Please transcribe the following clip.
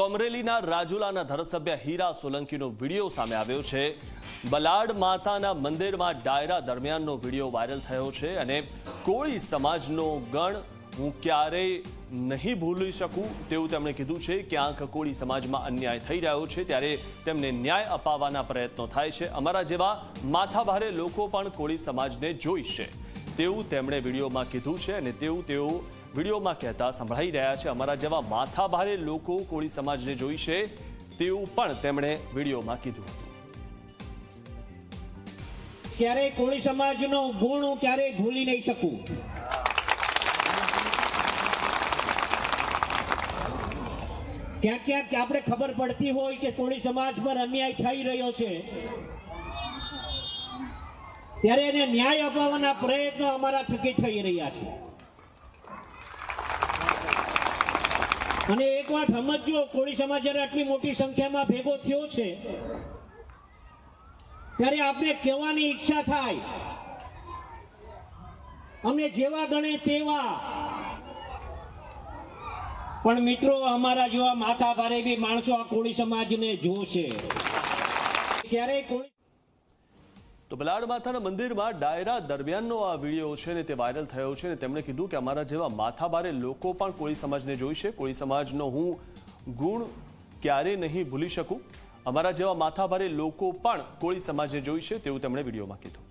તો અમરેલીના રાજુલાના ધારાસભ્ય હીરા સોલંકીનો વિડીયો સામે આવ્યો છે। બલાડ માતાના મંદિરમાં ડાયરા દરમિયાનનો વિડીયો વાયરલ થયો છે અને કોળી સમાજનો ગણ હું ક્યારેય નહીં ભૂલી શકું તેવું તેમણે કીધું છે। ક્યાંક કોળી સમાજમાં અન્યાય થઈ રહ્યો છે ત્યારે તેમને ન્યાય અપાવવાના પ્રયત્નો થાય છે। અમારા જેવા માથાભારે લોકો પણ કોળી સમાજને જોઈશે તેવું તેમણે વિડીયોમાં કીધું છે અને તેવું તેઓ વિડીયોમાં કહેતા સંભળાઈ રહ્યા છે। અમારા જેવા માથાભારે લોકો કોળી સમાજને જોઈશે તેવું પણ તેમણે વિડીયોમાં કીધું હતું। ક્યારેય કોળી સમાજનો ગુણ હું ક્યારેય ભૂલી નહીં શકું। ક્યાંક ક્યાંક આપણે ખબર પડતી હોય કે કોળી સમાજ પર અન્યાય થઈ રહ્યો છે ત્યારે એને ન્યાય અપાવવાના પ્રયત્નો અમારા થકી થઈ રહ્યા છે। અને એક વાત સમજો, કોળી સમાજ જ્યારે આટલી મોટી સંખ્યામાં ભેગો થયો છે ત્યારે આપણે કહેવાની ઈચ્છા થાય અમને જેવા ગણે તેવા, પણ મિત્રો અમારા જેવા માથા ભારે બી માણસો આ કોળી સમાજને જોશે। ક્યારેય કોળી તો બલાડ માતાના મંદિરમાં ડાયરા દરમિયાનનો આ વિડીયો છે ને તે વાયરલ થયો છે અને તેમણે કીધું કે અમારા જેવા માથાભારે લોકો પણ કોળી સમાજને જોઈશે। કોળી સમાજનો હું ગુણ ક્યારે નહીં ભૂલી શકું। અમારા જેવા માથાભારે લોકો પણ કોળી સમાજને જોઈશે તેવું તેમણે વિડીયોમાં કીધું।